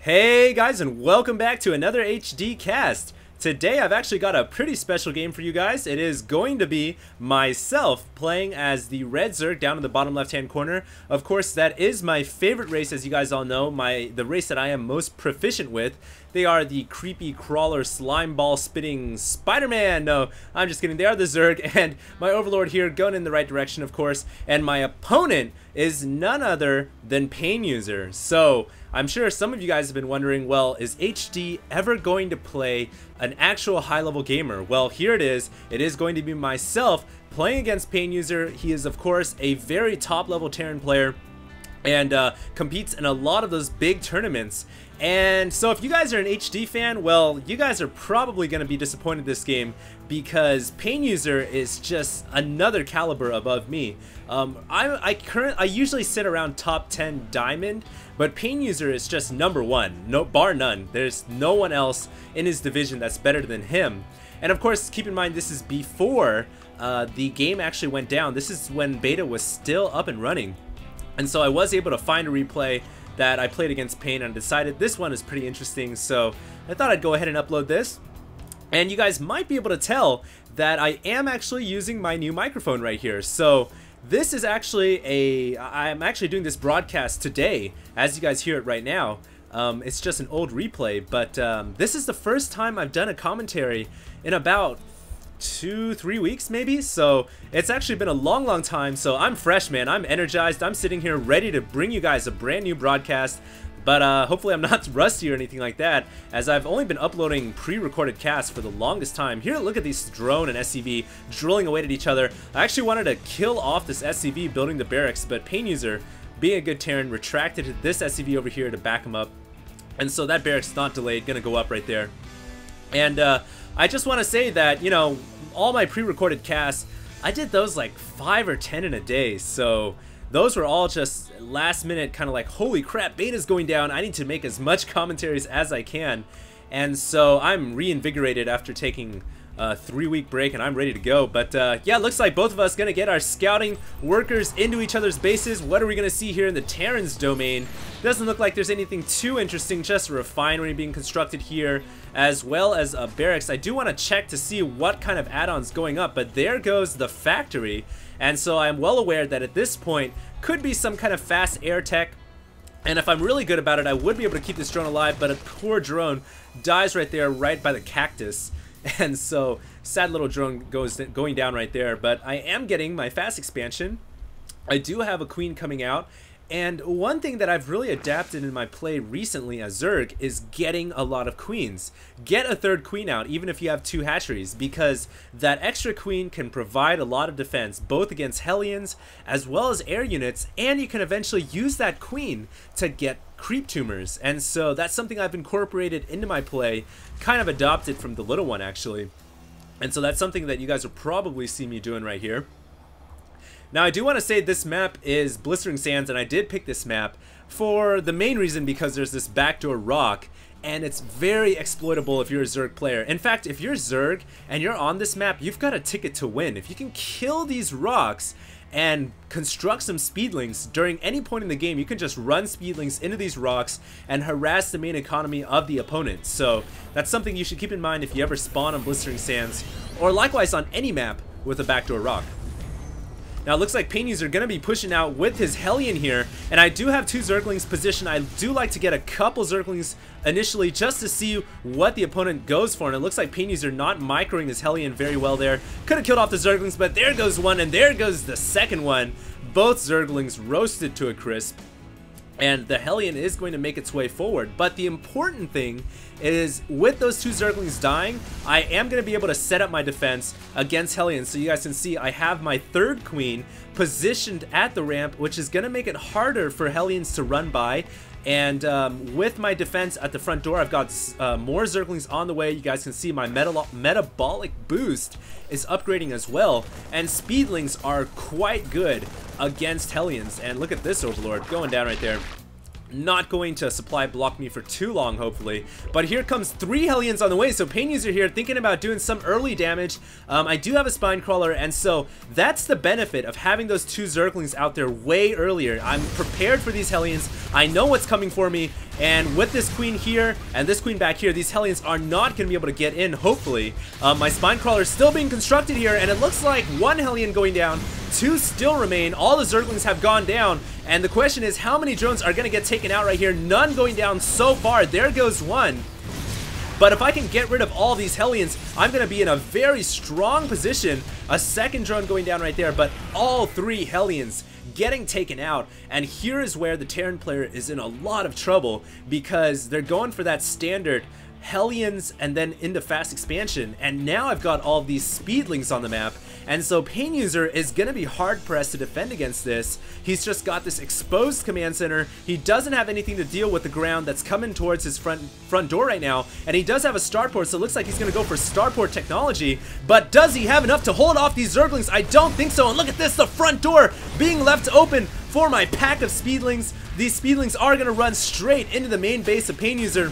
Hey guys, and welcome back to another HD cast. Today I've actually got a pretty special game for you guys. It is going to be myself playing as the red Zerg down in the bottom left hand corner. Of course, that is my favorite race, as you guys all know, the race that I am most proficient with. They are the creepy crawler slime ball spitting Spider-Man. No, I'm just kidding. They are the Zerg, and my overlord here going in the right direction, of course, and my opponent is none other than PainUser. So I'm sure some of you guys have been wondering, well, is HD ever going to play an actual high-level gamer? Well, here it is. It is going to be myself playing against PainUser. He is, of course, a very top-level Terran player and competes in a lot of those big tournaments. And so if you guys are an HD fan, well, you guys are probably going to be disappointed this game because PainUser is just another caliber above me. I usually sit around top 10 diamond, but PainUser is just number one, no, bar none. There's no one else in his division that's better than him. And of course, keep in mind this is before the game actually went down. This is when beta was still up and running. And so I was able to find a replay that I played against Pain and decided this one is pretty interesting, so I thought I'd go ahead and upload this. And you guys might be able to tell that I am actually using my new microphone right here. So this is actually I'm actually doing this broadcast today as you guys hear it right now. It's just an old replay, but this is the first time I've done a commentary in about 2-3 weeks maybe, so it's actually been a long time. So I'm fresh, man. I'm energized. I'm sitting here ready to bring you guys a brand new broadcast, but hopefully I'm not rusty or anything like that, as I've only been uploading pre-recorded casts for the longest time. Here, look at these drone and SCV drilling away at each other. I actually wanted to kill off this SCV building the barracks, but PainUser, being a good Terran, retracted this SCV over here to back him up, and so that barracks not delayed, gonna go up right there. And I just want to say that, you know, all my pre-recorded casts, I did those like 5 or 10 in a day, so those were all just last minute, kind of like, holy crap, beta's going down, I need to make as much commentaries as I can. And so I'm reinvigorated after taking a 3-week break, and I'm ready to go. But yeah, looks like both of us gonna get our scouting workers into each other's bases. What are we gonna see here in the Terran's domain? Doesn't look like there's anything too interesting, just a refinery being constructed here, as well as a barracks. I do want to check to see what kind of add-ons going up, but there goes the factory. And so I'm well aware that at this point could be some kind of fast air tech, and if I'm really good about it, I would be able to keep this drone alive, but a poor drone dies right there, right by the cactus. And so sad little drone going down right there. But I am getting my fast expansion. I do have a queen coming out, and one thing that I've really adapted in my play recently as Zerg is getting a lot of queens. Get a third queen out, even if you have 2 hatcheries, because that extra queen can provide a lot of defense, both against Hellions as well as air units, and you can eventually use that queen to get creep tumors. And so that's something I've incorporated into my play, kind of adopted from the little one actually. And so that's something that you guys will probably see me doing right here. Now I do want to say this map is Blistering Sands, and I did pick this map for the main reason because there's this backdoor rock, and it's very exploitable if you're a Zerg player. In fact, if you're Zerg and you're on this map, you've got a ticket to win. If you can kill these rocks and construct some speedlings during any point in the game, you can just run speedlings into these rocks and harass the main economy of the opponent. So that's something you should keep in mind if you ever spawn on Blistering Sands, or likewise on any map with a backdoor rock. Now it looks like PainUser are going to be pushing out with his Hellion here, and I do have 2 Zerglings positioned. I do like to get a couple Zerglings initially just to see what the opponent goes for, and it looks like PainUser not microing his Hellion very well there. Could have killed off the Zerglings, but there goes one, and there goes the second one. Both Zerglings roasted to a crisp, and the Hellion is going to make its way forward. But the important thing is, with those 2 Zerglings dying, I am going to be able to set up my defense against Hellions. So you guys can see I have my 3rd queen positioned at the ramp, which is going to make it harder for Hellions to run by. And with my defense at the front door, I've got more Zerglings on the way. You guys can see my metabolic boost is upgrading as well. And Speedlings are quite good against Hellions. And look at this Overlord going down right there. not going to supply block me for too long, hopefully. But here comes 3 Hellions on the way, so PainUser here thinking about doing some early damage. I do have a Spine Crawler, and so that's the benefit of having those 2 Zerglings out there way earlier. I'm prepared for these Hellions, I know what's coming for me, And with this queen here and this queen back here, these Hellions are not going to be able to get in, hopefully. My Spine Crawler is still being constructed here, and it looks like one Hellion going down, two still remain. All the Zerglings have gone down, and the question is how many drones are going to get taken out right here? None going down so far. There goes one. But if I can get rid of all these Hellions, I'm going to be in a very strong position. A second drone going down right there, but all three Hellions getting taken out. And here is where the Terran player is in a lot of trouble, because they're going for that standard Hellions and then into fast expansion, and now I've got all these speedlings on the map, and so PainUser is gonna be hard pressed to defend against this. He's just got this exposed command center. He doesn't have anything to deal with the ground that's coming towards his front door right now, and he does have a starport, so it looks like he's gonna go for starport technology. But does he have enough to hold off these Zerglings? I don't think so. And look at this, the front door being left open for my pack of speedlings. These speedlings are gonna run straight into the main base of PainUser,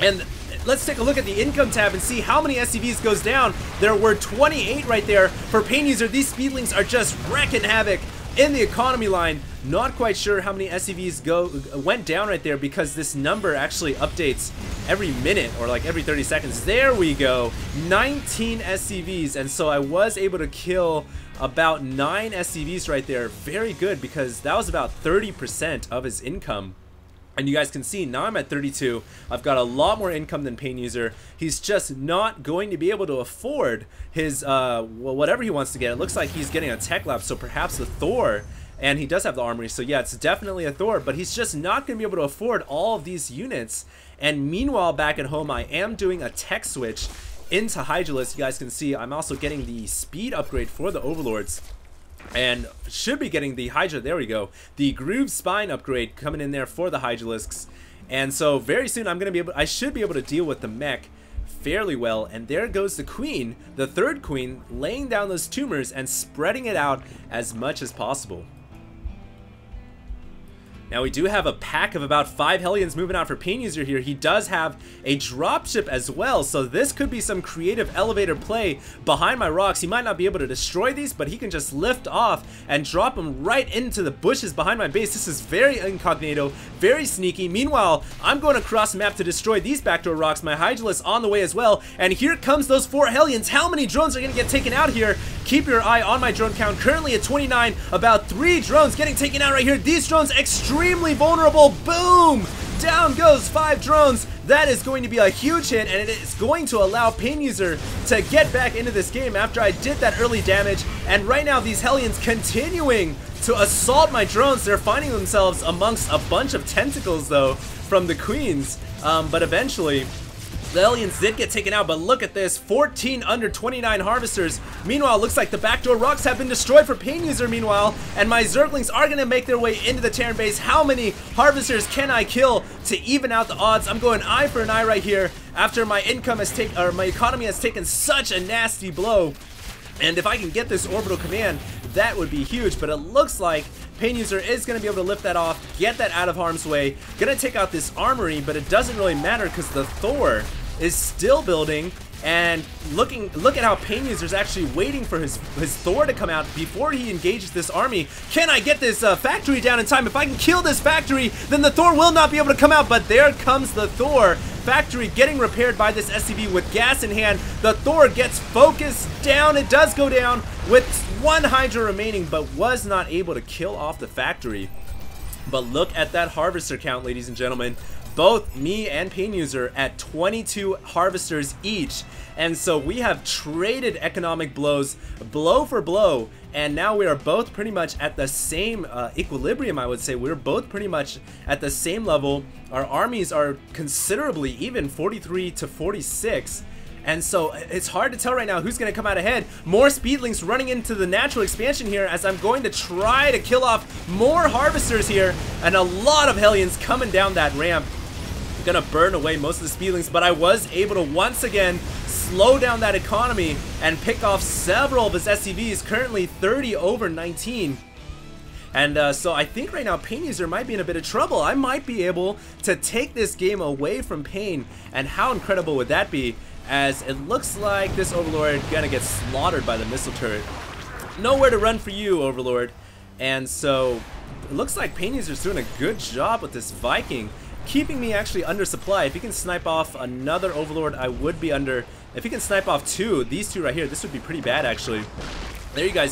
and let's take a look at the income tab and see how many SCVs goes down. There were 28 right there for PainUser. These speedlings are just wrecking havoc in the economy line. Not quite sure how many SCVs went down right there, because this number actually updates every minute or like every 30 seconds. There we go, 19 SCVs, and so I was able to kill about 9 SCVs right there. Very good, because that was about 30% of his income. And you guys can see now I'm at 32. I've got a lot more income than PainUser. He's just not going to be able to afford his well, whatever he wants to get. It looks like he's getting a tech lab, so perhaps the Thor. And he does have the armory, so yeah, it's definitely a Thor, but he's just not going to be able to afford all of these units. And meanwhile, back at home, I am doing a tech switch into Hydralisk. You guys can see I'm also getting the speed upgrade for the Overlords, and should be getting the Hydra, there we go, the Groove Spine upgrade coming in there for the Hydralisks. And so very soon I should be able to deal with the mech fairly well. And there goes the queen, the third queen, laying down those tumors and spreading it out as much as possible. Now we do have a pack of about 5 Hellions moving out for PainUser here. He does have a dropship as well, so this could be some creative elevator play behind my rocks. He might not be able to destroy these, but he can just lift off and drop them right into the bushes behind my base. This is very incognito, very sneaky. Meanwhile, I'm going across the map to destroy these backdoor rocks. My Hydralisk on the way as well, and here comes those 4 Hellions. How many drones are going to get taken out here? Keep your eye on my drone count, currently at 29, about 3 drones getting taken out right here. These drones extremely vulnerable. Boom! Down goes 5 drones. That is going to be a huge hit, and it is going to allow PainUser to get back into this game after I did that early damage. And right now these Hellions continuing to assault my drones. They're finding themselves amongst a bunch of tentacles though from the queens, but eventually the Hellions did get taken out. But look at this, 14 under 29 harvesters. Meanwhile, it looks like the backdoor rocks have been destroyed for PainUser meanwhile, and my Zerglings are going to make their way into the Terran base. How many harvesters can I kill to even out the odds? I'm going eye for an eye right here after my my economy has taken such a nasty blow. And if I can get this orbital command, that would be huge. But it looks like PainUser is going to be able to lift that off, get that out of harm's way. Going to take out this armory, but it doesn't really matter because the Thor is still building. And look at how PainUser is actually waiting for his Thor to come out before he engages this army. Can I get this factory down in time? If I can kill this factory, then the Thor will not be able to come out. But there comes the Thor. Factory getting repaired by this SCV with gas in hand. The Thor gets focused down. It does go down with 1 Hydra remaining, but was not able to kill off the factory. But look at that harvester count, ladies and gentlemen. Both me and PainUser at 22 harvesters each. And so we have traded economic blows, blow for blow, and now we are both pretty much at the same equilibrium, I would say. We're both pretty much at the same level. Our armies are considerably even, 43 to 46. And so it's hard to tell right now who's going to come out ahead. More speedlings running into the natural expansion here as I'm going to try to kill off more harvesters here. And a lot of Hellions coming down that ramp. Gonna burn away most of the speedlings, but I was able to once again slow down that economy and pick off several of his SCVs, currently 30 over 19. And so I think right now PainUser might be in a bit of trouble. I might be able to take this game away from Pain, and how incredible would that be, as it looks like this Overlord gonna get slaughtered by the missile turret. Nowhere to run for you, Overlord. And so it looks like PainUser's doing a good job with this Viking. keeping me actually under supply. If he can snipe off another Overlord, I would be under. If he can snipe off two, these two right here, this would be pretty bad actually. There you guys